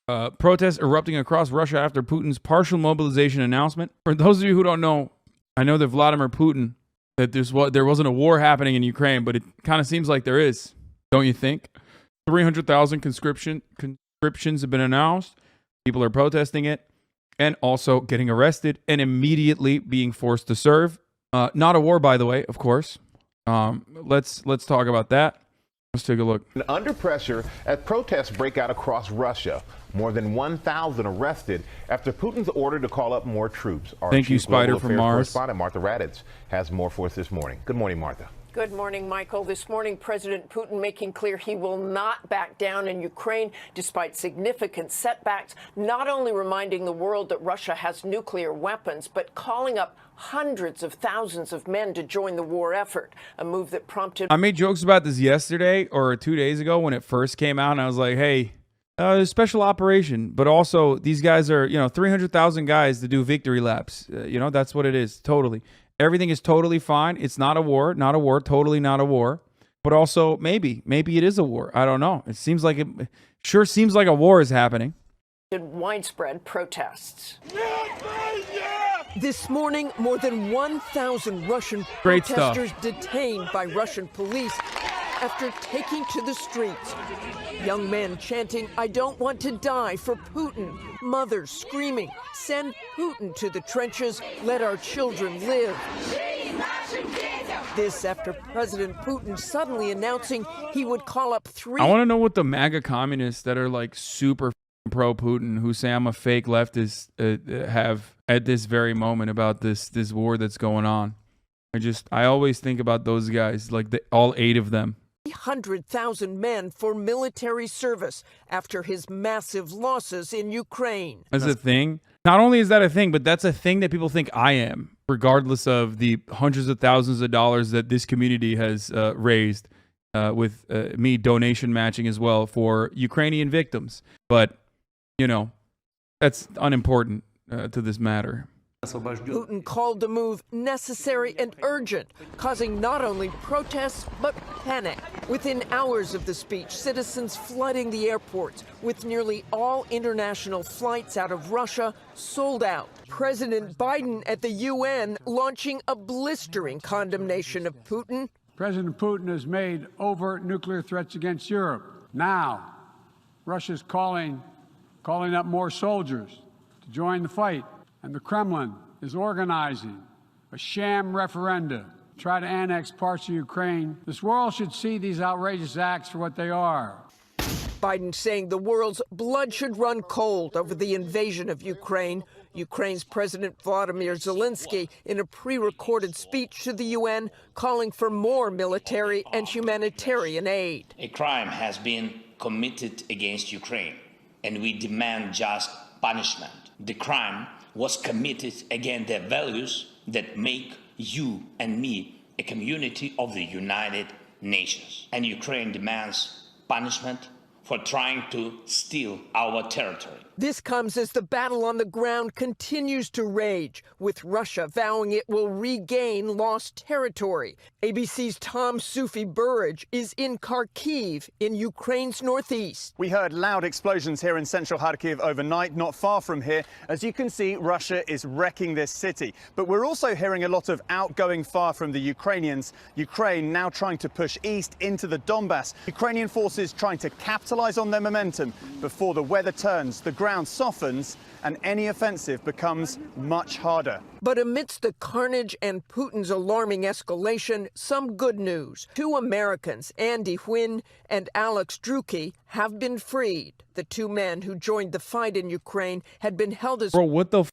Protests erupting across Russia after Putin's partial mobilization announcement. For those of you who don't know, I know that Vladimir Putin, that there wasn't a war happening in Ukraine, but it kind of seems like there is, don't you think? 300,000 conscriptions have been announced. People are protesting it and also getting arrested and immediately being forced to serve. Not a war, by the way, of course. Let's talk about that. Let's take a look. Under pressure as protests break out across Russia. More than 1,000 arrested after Putin's order to call up more troops. Our Thank you, Spider Global from Affairs Mars. correspondent Martha Raddatz has more for us this morning. Good morning, Martha. Good morning, Michael. This morning, President Putin making clear he will not back down in Ukraine despite significant setbacks, not only reminding the world that Russia has nuclear weapons, but calling up hundreds of thousands of men to join the war effort, a move that prompted... I made jokes about this yesterday or 2 days ago when it first came out, and I was like, hey, special operation, but also these guys are, 300,000 guys to do victory laps. That's what it is, totally. Everything is totally fine. It's not a war, totally not a war. But also, maybe it is a war. I don't know. It sure seems like a war is happening. Widespread protests. This morning, more than 1,000 Russian protesters detained by Russian police after taking to the streets. Young men chanting, "I don't want to die for Putin." Mothers screaming, "Send Putin to the trenches. Let our children live." This after President Putin suddenly announcing he would call up three... I want to know what the MAGA communists that are like super pro-Putin, who say I'm a fake leftist, have at this very moment about this war that's going on. I always think about those guys, like all 8 of them. 300,000 men for military service after his massive losses in Ukraine. That's a thing. Not only is that a thing, but that's a thing that people think I am, regardless of the hundreds of thousands of dollars that this community has raised with me donation matching as well for Ukrainian victims. But, that's unimportant to this matter. Putin called the move necessary and urgent, causing not only protests, but panic. Within hours of the speech, citizens flooding the airports, with nearly all international flights out of Russia sold out. President Biden at the UN launching a blistering condemnation of Putin. President Putin has made overt nuclear threats against Europe. Now, Russia's calling up more soldiers to join the fight. And the Kremlin is organizing a sham referenda to try to annex parts of Ukraine. This world should see these outrageous acts for what they are. Biden saying the world's blood should run cold over the invasion of Ukraine. Ukraine's President Vladimir Zelensky in a pre-recorded speech to the UN calling for more military and humanitarian aid. A crime has been committed against Ukraine, and we demand just punishment. The crime was committed against the values that make you and me a community of the United Nations. And Ukraine demands punishment for trying to steal our territory. This comes as the battle on the ground continues to rage, with Russia vowing it will regain lost territory. ABC's Tom Sufi Burridge is in Kharkiv in Ukraine's northeast. We heard loud explosions here in central Kharkiv overnight, not far from here. As you can see, Russia is wrecking this city. But we're also hearing a lot of outgoing fire from the Ukrainians. Ukraine now trying to push east into the Donbass. Ukrainian forces trying to capitalize on their momentum before the weather turns, the ground softens, and any offensive becomes much harder. But amidst the carnage and Putin's alarming escalation, some good news. 2 Americans, Andy Huyn and Alex Druki, have been freed. The 2 men who joined the fight in Ukraine had been held as... Bro, what the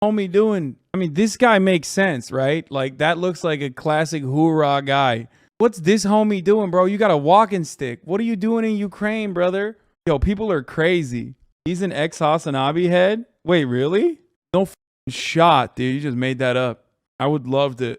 homie doing? I mean, this guy makes sense, right? Like, that looks like a classic hoorah guy. What's this homie doing, bro? You got a walking stick. What are you doing in Ukraine, brother? Yo, people are crazy. He's an ex-HasanAbi head? Wait, really? No shot, dude. You just made that up. I would love to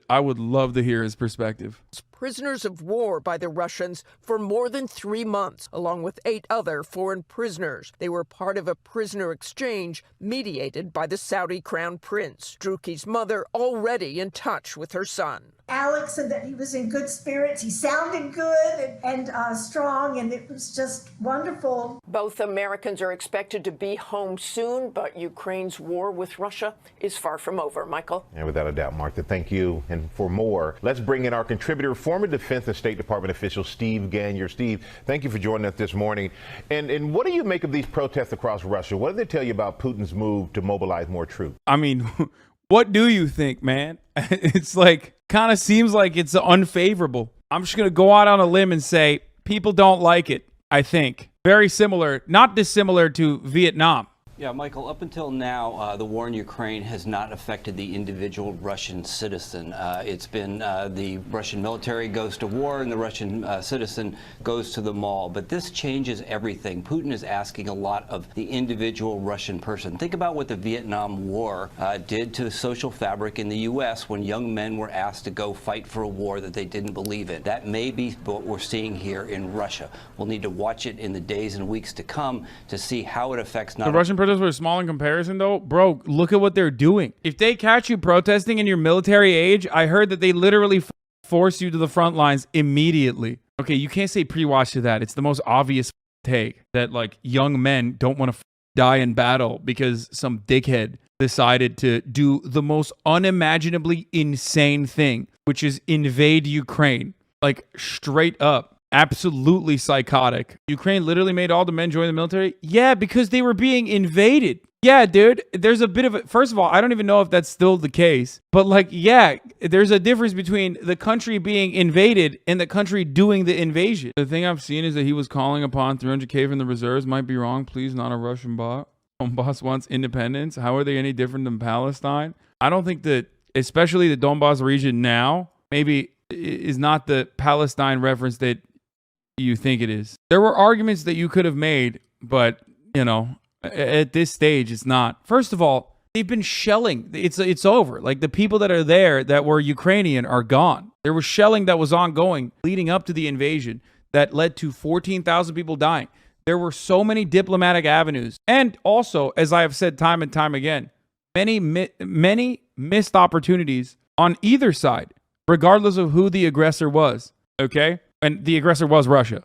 hear his perspective. prisoners of war by the Russians for more than 3 months, along with 8 other foreign prisoners. They were part of a prisoner exchange mediated by the Saudi crown prince. Druki's mother already in touch with her son. Alex said that he was in good spirits. He sounded good and strong, and it was just wonderful. Both Americans are expected to be home soon, but Ukraine's war with Russia is far from over. Michael? And without a doubt, Martha, thank you. And for more, let's bring in our contributor, former Defense and State Department official Steve Gagnier. Steve, thank you for joining us this morning. And what do you make of these protests across Russia? What do they tell you about Putin's move to mobilize more troops? I mean, what do you think, man? It's like, kind of seems like it's unfavorable. I'm just going to go out on a limb and say people don't like it, I think. Very similar, not dissimilar to Vietnam. Yeah, Michael, up until now, the war in Ukraine has not affected the individual Russian citizen. It's been the Russian military goes to war and the Russian citizen goes to the mall. But this changes everything. Putin is asking a lot of the individual Russian person. Think about what the Vietnam War did to the social fabric in the U.S. when young men were asked to go fight for a war that they didn't believe in. That may be what we're seeing here in Russia. We'll need to watch it in the days and weeks to come to see how it affects not The Russian protests were small in comparison, though. Bro, look at what they're doing. If they catch you protesting in your military age, I heard that they literally force you to the front lines immediately. Okay, you can't say pre-watch to that. It's the most obvious take that, like, young men don't want to die in battle because some dickhead decided to do the most unimaginably insane thing, which is invade Ukraine. Like, straight up. Absolutely psychotic. Ukraine literally made all the men join the military? Yeah, because they were being invaded. Yeah, dude, there's a bit of a... First of all, I don't even know if that's still the case. But, like, yeah, there's a difference between the country being invaded and the country doing the invasion. The thing I've seen is that he was calling upon 300K from the reserves. Might be wrong. Please, not a Russian bot. Donbass wants independence. How are they any different than Palestine? I don't think that, especially the Donbass region now, maybe is not the Palestine reference that you think it is. There were arguments that you could have made, but, you know, at this stage, it's not. First of all, they've been shelling. It's over. Like, the people that are there that were Ukrainian are gone. There was shelling that was ongoing leading up to the invasion that led to 14,000 people dying. There were so many diplomatic avenues. And also, as I have said time and time again, many missed opportunities on either side, regardless of who the aggressor was. Okay? And the aggressor was Russia,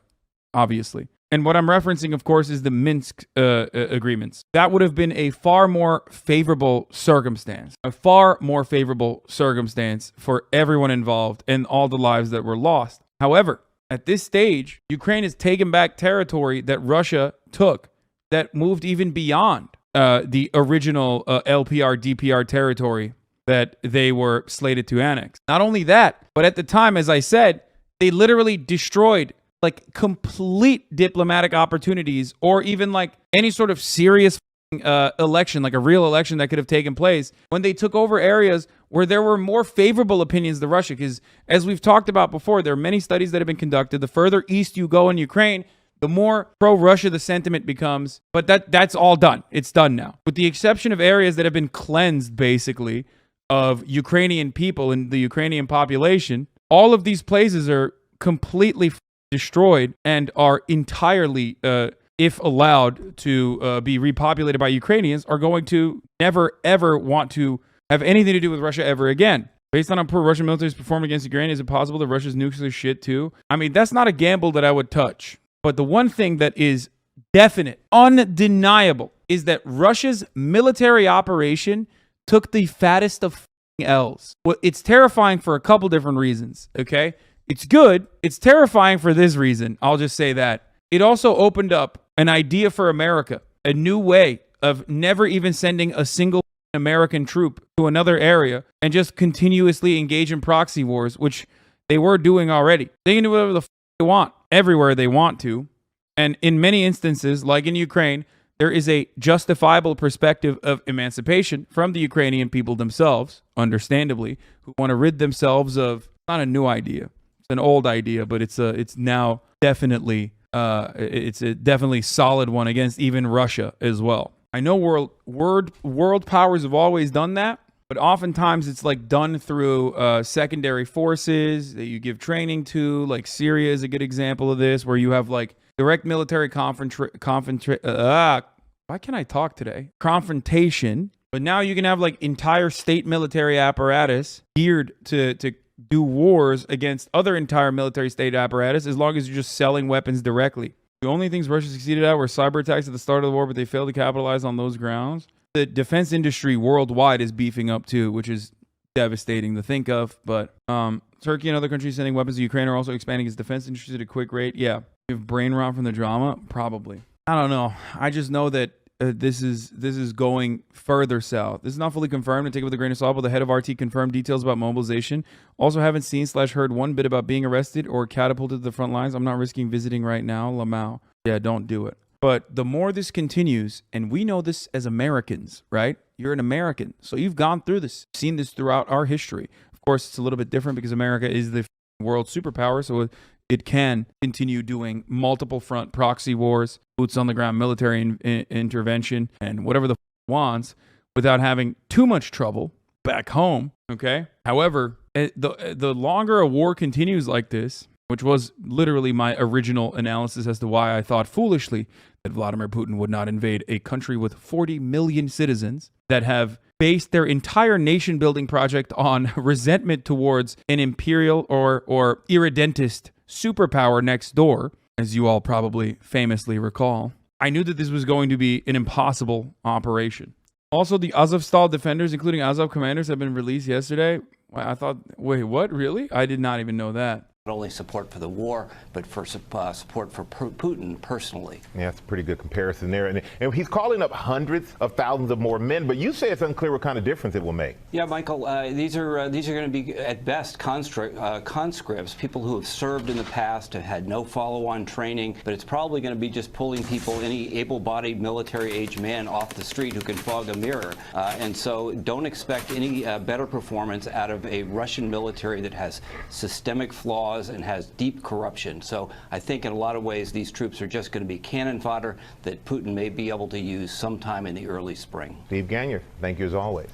obviously. And what I'm referencing, of course, is the Minsk agreements. That would have been a far more favorable circumstance. A far more favorable circumstance for everyone involved and all the lives that were lost. However, at this stage, Ukraine has taken back territory that Russia took that moved even beyond the original LPR, DPR territory that they were slated to annex. Not only that, but at the time, as I said, they literally destroyed like complete diplomatic opportunities or even like any sort of serious election, like a real election that could have taken place when they took over areas where there were more favorable opinions to Russia. Because as we've talked about before, there are many studies that have been conducted. The further east you go in Ukraine, the more pro-Russia the sentiment becomes. But that's all done. It's done now. With the exception of areas that have been cleansed, basically, of Ukrainian people and the Ukrainian population, all of these places are completely destroyed and are entirely, if allowed to be repopulated by Ukrainians, are going to never, ever want to have anything to do with Russia ever again. Based on how poor Russian military has performed against Ukraine, is it possible that Russia's nuclear shit too? I mean, that's not a gamble that I would touch. But the one thing that is definite, undeniable, is that Russia's military operation took the fattest of L's. Well, it's terrifying for a couple different reasons, okay? It's good. It's terrifying for this reason. I'll just say that. It also opened up an idea for America, a new way of never even sending a single American troop to another area and just continuously engage in proxy wars, which they were doing already. They can do whatever the they want, everywhere they want to. And in many instances, like in Ukraine, there is a justifiable perspective of emancipation from the Ukrainian people themselves, understandably, who want to rid themselves of, not a new idea, it's an old idea, but it's now definitely it's a definitely solid one against even Russia as well. I know world powers have always done that, But oftentimes it's like done through secondary forces that you give training to. Like Syria is a good example of this, where you have like direct military why can't I talk today? Confrontation. But now you can have like entire state military apparatus geared to do wars against other entire military state apparatus, as long as you're just selling weapons directly. The only things Russia succeeded at were cyber attacks at the start of the war, but they failed to capitalize on those grounds. The defense industry worldwide is beefing up too, which is devastating to think of. But Turkey and other countries sending weapons to Ukraine are also expanding its defense industry at a quick rate. Yeah. You have brain rot from the drama? Probably. I don't know. I just know that this is going further south. This is not fully confirmed, and take it with a grain of salt, but the head of RT confirmed details about mobilization. Also haven't seen / heard one bit about being arrested or catapulted to the front lines. I'm not risking visiting right now. Lamau. Yeah, don't do it. But the more this continues, and we know this as Americans, right? You're an American, so you've gone through this, seen this throughout our history. Of course, it's a little bit different because America is the world superpower, so it can continue doing multiple front proxy wars, boots on the ground military intervention, and whatever the wants without having too much trouble back home, okay? However, the longer a war continues like this, which was literally my original analysis as to why I thought foolishly that Vladimir Putin would not invade a country with 40 million citizens that have based their entire nation-building project on resentment towards an imperial or irredentist superpower next door, as you all probably famously recall. I knew that this was going to be an impossible operation. Also, the Azovstal defenders, including Azov commanders, have been released yesterday. I thought, wait, what? Really? I did not even know that. Not only support for the war, but for support for Putin personally. Yeah, that's a pretty good comparison there. And he's calling up hundreds of thousands of more men, but you say it's unclear what kind of difference it will make. Yeah, Michael, these are going to be, at best, conscripts, people who have served in the past, have had no follow-on training, but it's probably going to be just pulling people, any able-bodied military-age man off the street who can fog a mirror. And so don't expect any better performance out of a Russian military that has systemic flaws and has deep corruption. So I think in a lot of ways these troops are just going to be cannon fodder that Putin may be able to use sometime in the early spring. Steve Gagnier, thank you as always.